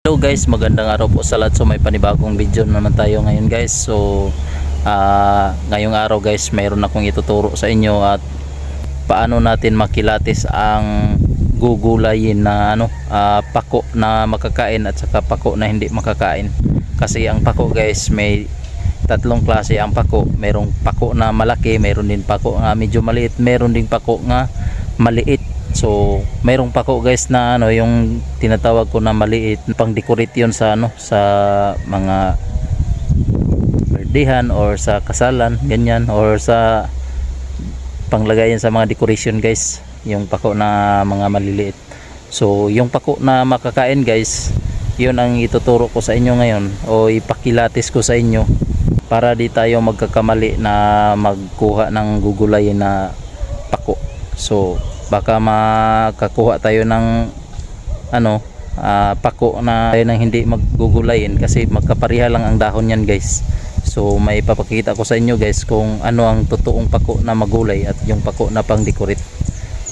Hello guys, magandang araw po sa lahat. So may panibagong video naman tayo ngayon guys. So ngayong araw guys, mayroon akong ituturo sa inyo at paano natin makilatis ang gugulayin na pako na makakain at saka pako na hindi makakain. Kasi ang pako guys, may tatlong klase ang pako. Mayroong pako na malaki, mayroon din pako na medyo maliit, mayroon din pako na maliit. So mayroong pako guys na yung tinatawag ko na maliit, pang decorate yun sa sa mga birthdayan or sa kasalan ganyan, or sa panglagayan sa mga decoration guys, yung pako na mga maliliit. So yung pako na makakain guys, yun ang ituturo ko sa inyo ngayon, o ipakilatis ko sa inyo para di tayo magkakamali na magkuha ng gugulayin na pako. So baka makakuha tayo ng pako na tayo nang hindi maggugulayin kasi magkapareha lang ang dahon yan guys. So may papakita ko sa inyo guys kung ano ang totoong pako na magulay at yung pako na pang decorate.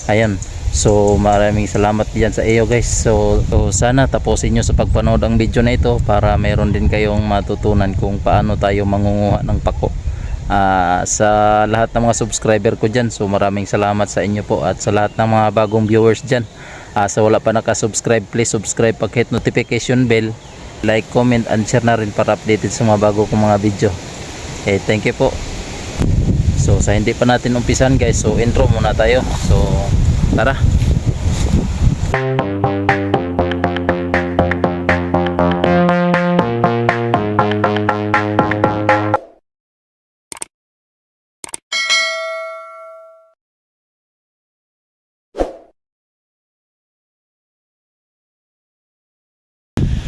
Ayan, so maraming salamat diyan sa iyo guys. So sana tapusin nyo sa pagpanood ang video na ito para meron din kayong matutunan kung paano tayo mangunguha ng pako. Sa lahat ng mga subscriber ko dyan, so maraming salamat sa inyo po, at sa lahat ng mga bagong viewers dyan, sa wala pa nakasubscribe, please subscribe, pag-hit notification bell, like, comment and share na rin para updated sa mga bago kong mga video. Thank you po. So sa hindi pa natin umpisan guys, so intro muna tayo. So tara.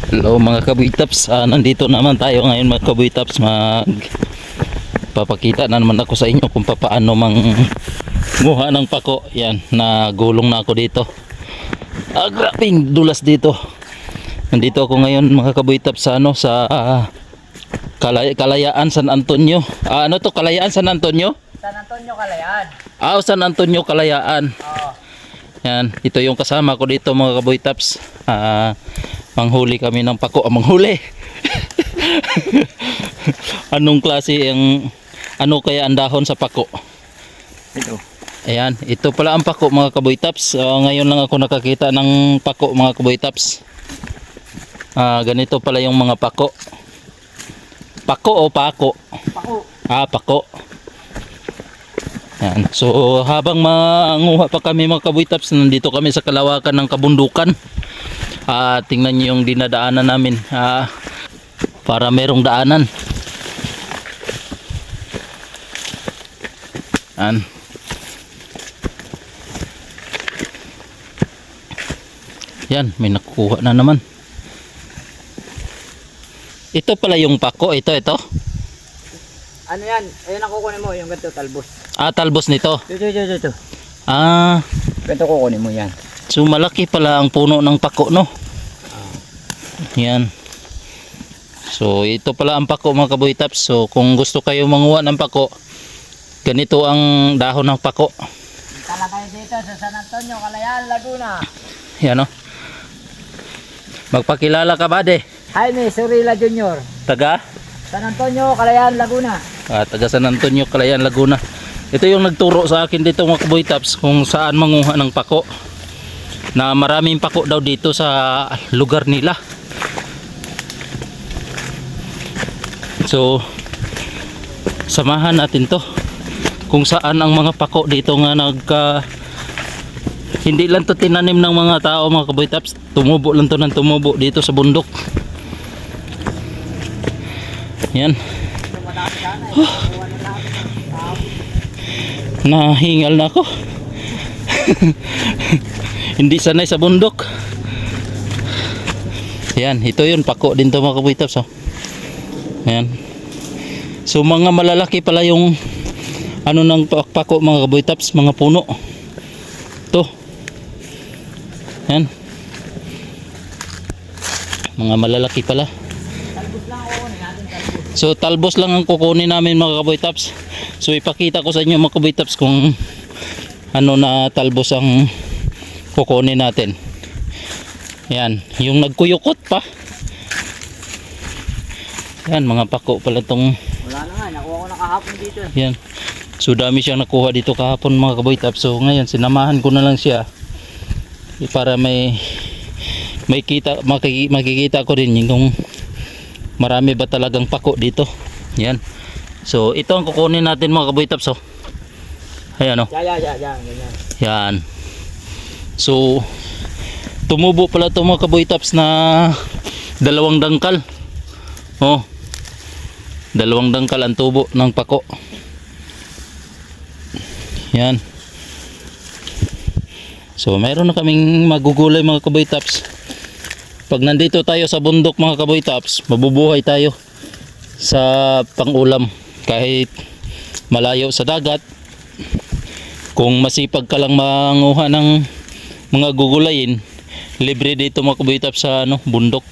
Hello mga kabuitaps, nandito naman tayo ngayon mga kabuitaps. Papakita na naman ako sa inyo kung paano manguha ng pako. Yan, nagulong na ako dito. Grabing dulas dito. Nandito ako ngayon mga kabuitaps sa Kalayaan San Antonio. Ano to, Kalayaan San Antonio? San Antonio Kalayaan. San Antonio Kalayaan. Yan, ito yung kasama ko dito mga kabuitaps. Manghuli kami ng pako. Manghuli. Anong klase ano kaya ang dahon sa pako? Ito. Ayan, ito pala ang pako mga kaboy-taps. Ngayon lang ako nakakita ng pako mga kaboy-taps. Ganito pala yung mga pako. Pako o pako? Pako. Pako. Ayan. So habang manguha pa kami mga kaboy-taps, nandito kami sa kalawakan ng kabundukan. Tingnan nyo yung dinadaanan namin, para merong daanan. Yan, may nakukuha na naman. Ito pala yung pako. Ito Ano yan? Ayun ang kukunin mo, yung ganito, talbos. Talbos nito. Ito. Ganito kukunin mo yan. So malaki pala ang puno ng pako, no? Yan. So ito pala ang pako mga kaboy-taps. So kung gusto kayo manguha ng pako, ganito ang dahon ng pako. Tala kayo dito sa San Antonio, Kalayaan, Laguna. Yan, no? Magpakilala ka ba, de? Jaime Surila Jr. Taga? San Antonio, Kalayaan, Laguna. Taga San Antonio, Kalayaan, Laguna. Ito yung nagturo sa akin dito mga kaboy-taps kung saan manguha ng pako. Na maraming pako daw dito sa lugar nila. So samahan natin to kung saan ang mga pako dito nga hindi lang to tinanim ng mga tao mga kaboy-taps. Tumubo lang to ng tumubo dito sa bundok. Yan. Nahingal na ako. Hindi sanay sa bundok. Yan, ito yun, pako din to mga kaboy-taps. Yan. So mga malalaki pala yung ng pako mga kaboy-taps, mga puno. Ito. Yan. Mga malalaki pala. So talbos lang ang kukunin namin mga kaboy-taps. So ipakita ko sa inyo mga kaboy-taps kung na talbos ang kukunin natin. Yan, yung nagkuyukot pa. Yan, mga pako pala tong Wala na nga, nakuha ko na kahapon dito. yan. So dami siyang nakuha dito kahapon mga kaboy taps. So ngayon sinamahan ko na lang siya para may makikita ko rin yung kung marami ba talagang pako dito. Yan. So ito ang kukunin natin mga kaboy taps. Oh. Ayan oh. Ganyan. Yan. So tumubo pala ito mga kaboy taps na 2 dangkal. Oh. 2 dangkal ang tubo ng pako. Yan. So mayroon na kaming magugulay mga kaboy taps. Pag nandito tayo sa bundok mga kaboy taps, mabubuhay tayo sa pangulam kahit malayo sa dagat. Kung masipag ka lang manguha ng mga gugulayin, libre dito mga kaboy taps sa bundok.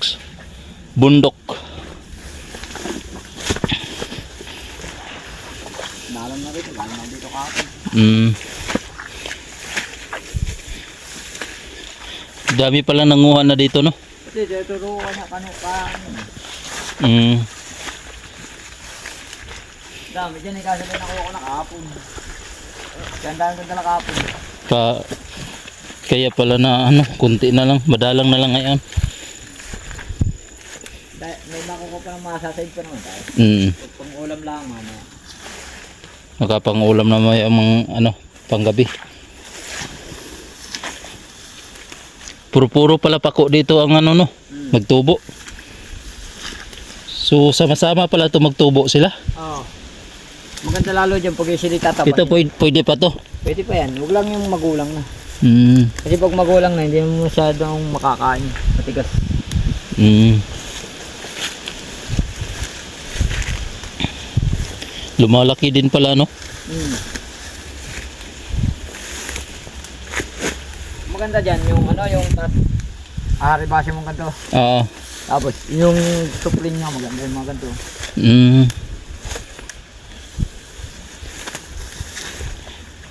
Nalam na rin, wala na dito kahapon. Dami pala nanguha na dito no. Kasi dito turuan na kanukan. Dami dyan eh, kasi na nakuha ko na kahapon. Ganda na kahapon. Kaya pala na kunti na lang, madalang na lang ngayon. May makukuha pa ng masasave pa naman tayo. Pang ulam lang mama. Nakapangulam na may mga panggabi. Puro pala pako dito ang magtubo. So sama-sama pala ito magtubo sila. Oo. Maganda lalo dyan pag sila tatapat. Ito pwede pa to. Pwede pa yan. Huwag lang yung magulang na. Kasi pag magulang na, hindi mo masyadong makakain. Matigas. Lumalaki din pala no. Maganda dyan yung yung aribase mong ganito. Oo. Tapos yung supling niya maganda yung mga ganito.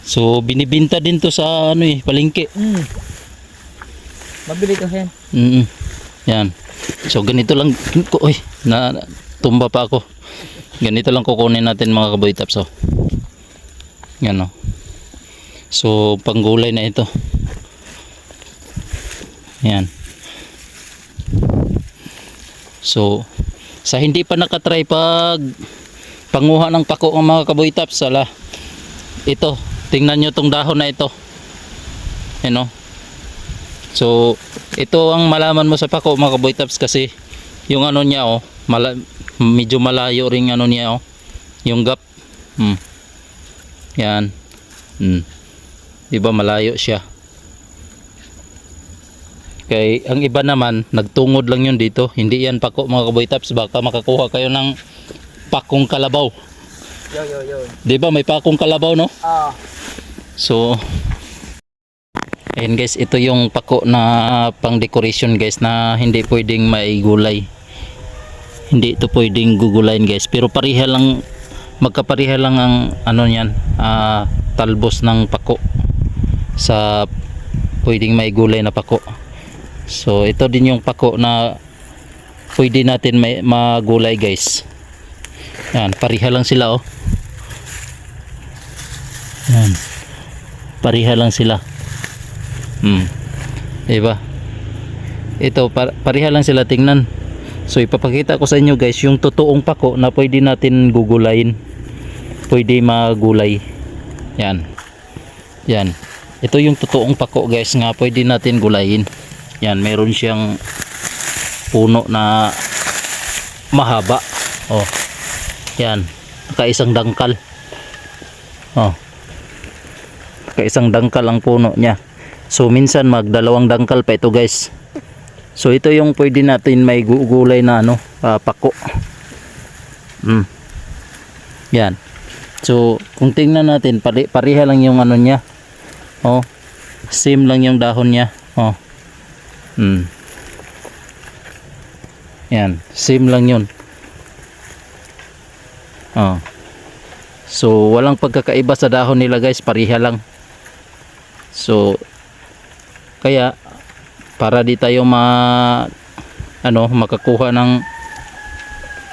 So binibinta din to sa palengke. Mabili to yan. Yan. So ganito lang na tumba pa ako. Ganito lang kukunin natin mga kaboy taps. Oh. Yan oh. So panggulay na ito. Yan. So sa hindi pa nakatry pag panguha ng pako ng mga kaboy taps, ito, tingnan nyo tong dahon na ito. Yan oh. So ito ang malaman mo sa pako mga kaboy taps, kasi yung niya oh, medyo malayo ring niya oh, yung gap. Yan. Diba malayo siya. Kay ang iba naman nagtungod lang yun dito, hindi yan pako mga kaboy taps. Baka makakuha kayo ng pakong kalabaw. Yo. Diba may pakong kalabaw no? So ayun guys, ito yung pako na pang decoration guys, na hindi pwedeng maigulay. Hindi ito pwedeng gugulayin guys, pero pareha lang, magkapareha lang ang niyan, talbos ng pako sa pwedeng maigulay na pako. So ito din yung pako na pwede natin magulay guys. Yan, pareha lang sila oh. Yan, pareha lang sila. Diba? Ito pareha lang sila tingnan. So ipapakita ko sa inyo guys yung totoong pako na pwede natin gugulayin, pwede magulay. Yan. Ito yung totoong pako guys nga pwede natin gulayin. Yan, meron siyang puno na mahaba. Oh. Yan, kaisang dangkal. Oh. Kaisang dangkal ang puno niya. So minsan magdalawang dangkal pa ito guys. So ito yung pwede natin may gulay na pako. Yan. So kung tingnan natin, pareha lang yung niya. Oh. Same lang yung dahon niya. Oh. Yan, same lang yun. Oh. So walang pagkakaiba sa dahon nila guys, pareha lang. So kaya para di tayo makakuha ng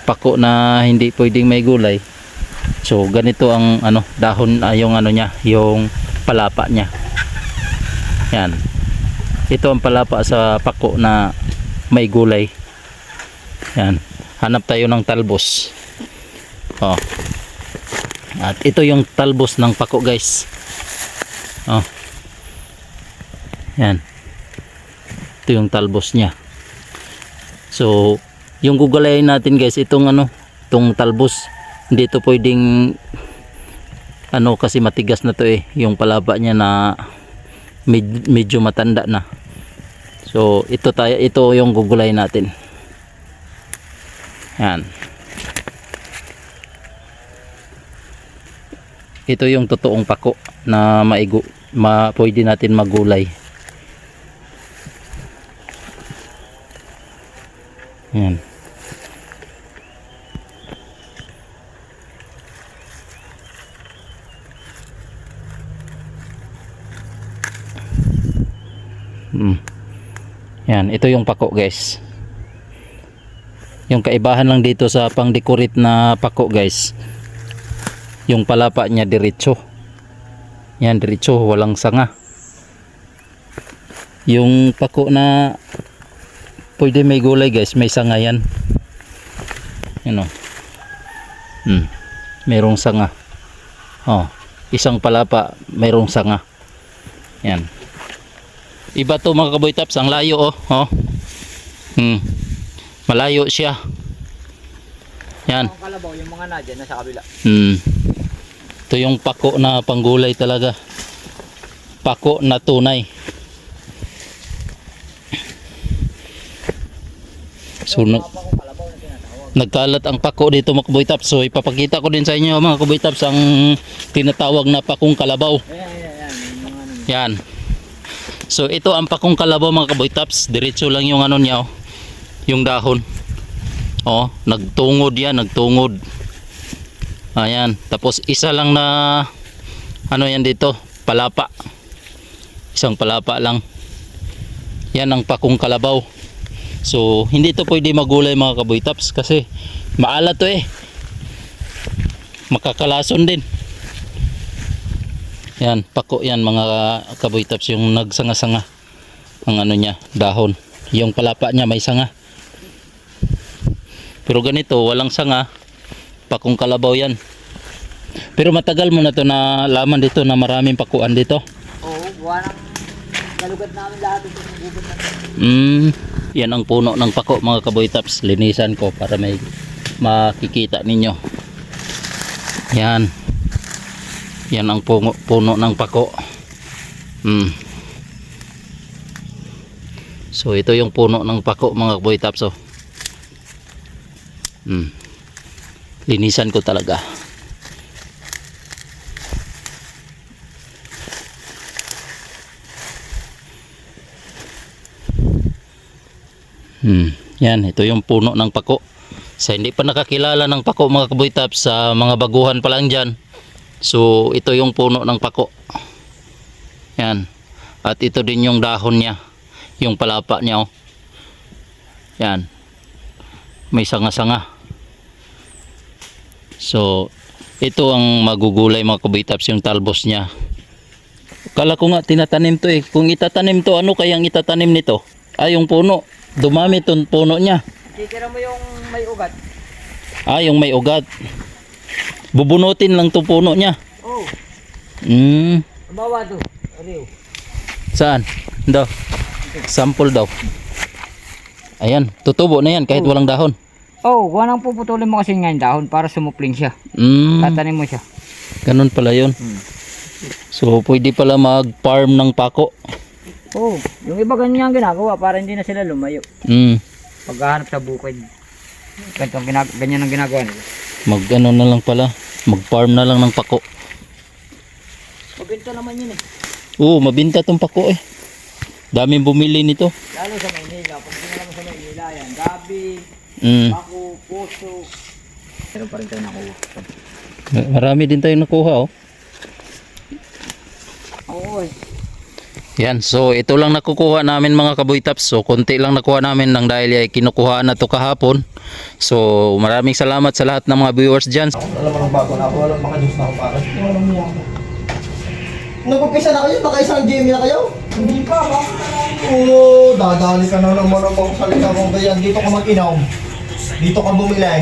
pako na hindi pwedeng may gulay. So ganito ang ano dahon, yung ano niya, yung palapa niya. Yan. Ito ang palapa sa pako na may gulay. Yan. Hanap tayo ng talbos. Oh. At ito yung talbos ng pako, guys. Oh. Yan. Ito yung talbos niya. So, yung gugulayin natin, guys, itong ano, itong talbos. Hindi ito pwedeng ano kasi matigas na to eh. Yung palapa niya na medyo matanda na. So ito yung gugulay natin. Yan. Ito yung totoong pako na pwede natin magulay. Yan. Yan, ito yung pako, guys. Yung kaibahan lang dito sa pang-decorate na pako, guys, yung palapa niya diretso. Yan, diretso, walang sanga. Yung pako na pwede may gulay, guys, may sanga yan. Yan o. Merong sanga. Oh, isang palapa, merong sanga. Yan. Iba to mga kaboy taps, ang layo oh. Oh. Malayo siya. Yan. Ang kalabaw, yung mga nadyan nasa kabila. Ito yung pako na panggulay talaga. Pako na tunay. So nagkalat ang pako dito mga kaboy taps. So ipapakita ko din sa inyo mga kaboy taps ang tinatawag na pakong kalabaw. Yan. So ito ang pakong kalabaw mga kaboy taps. Diretso lang yung ano niya oh. Yung dahon. Oh, nagtungod yan, nagtungod. Ayan, tapos isa lang na ano yan dito, palapa. Isang palapa lang. Yan ang pakong kalabaw. So hindi to pwede magulay mga kaboy taps kasi maalat to eh. Makakalason din. Yan, pako yan mga kaboy taps, yung nagsanga-sanga ang ano niya, dahon. Yung palapa niya may sanga. Pero ganito, walang sanga, pakong kalabaw yan. Pero matagal mo na to na laman dito na maraming pakuan dito. Oo, buwan ang kalugad namin lahat ito ng gubot natin. Yan ang puno ng pako mga kaboy taps. Linisan ko para may makikita ninyo. Yan. Yan ang puno ng pako. So ito yung puno ng pako mga kaboy taps oh. Linisan ko talaga. Yan, ito yung puno ng pako. Sa hindi pa nakakilala ng pako mga kaboy taps, sa mga baguhan pa lang dyan, so ito yung puno ng pako. Yan. At ito din yung dahon niya, yung palapa niya oh. Yan. May sanga-sanga. So ito ang magugulay mga kaboy taps, yung talbos niya. Kala ko nga tinatanim to eh. Kung itatanim to, ano kayang itatanim nito? Yung puno. Dumami tong puno niya. Titira mo yung may ugat. Yung may ugat. Bubunutin lang tong puno niya. Oo. Bawa to. Ariyo. Saan? Daw. Sample daw. Ayan, tutubo na yan kahit walang dahon. Kuha nang puputulin mo kasi nga yung dahon para sumupling siya. Tatanim mo siya. Ganun pala yun. So pwede pala mag-farm ng pako. Yung iba ganyan ang ginagawa para hindi na sila lumayo. Paghahanap sa bukid. Ganyan ang ginagawa nila. Mag-ano na lang pala, mag-farm na lang ng pako. Mabenta naman yun eh. Mabinta tong pako eh. Daming bumili nito. Lalo sa Maynila. Pag dinala mo sa Maynila yan, gabi, pako, puso. Meron pa rin tayo nakuha. Marami din tayong nakuha oh. Oo eh. Yan, so ito lang nakukuha namin mga kaboytaps. So konti lang nakuha namin nang dahil ay kinukuhaan na to kahapon. So maraming salamat sa lahat ng mga viewers dyan. Alam mo nang bago na ako, walang mga juice na ako para. Walang niya ako. Nagpupisa na kayo? Baka isang Jamie na kayo? Hindi pa, ba? Oo, dadali ka na naman ang mga salita mong ganyan. Dito ka mag-inom. Dito ka bumili.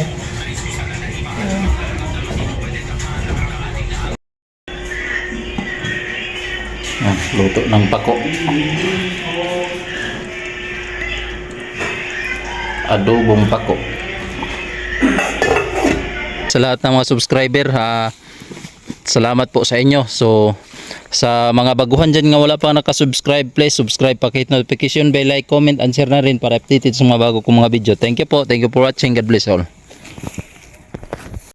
Luto ng pako. Adobong pako. Sa lahat ng mga subscriber, salamat po sa inyo. So sa mga baguhan dyan nga wala pa nakasubscribe, please subscribe, pakihit notification bell, like, comment, and share na rin para updated sa mga bago kong mga video. Thank you po. Thank you for watching. God bless all.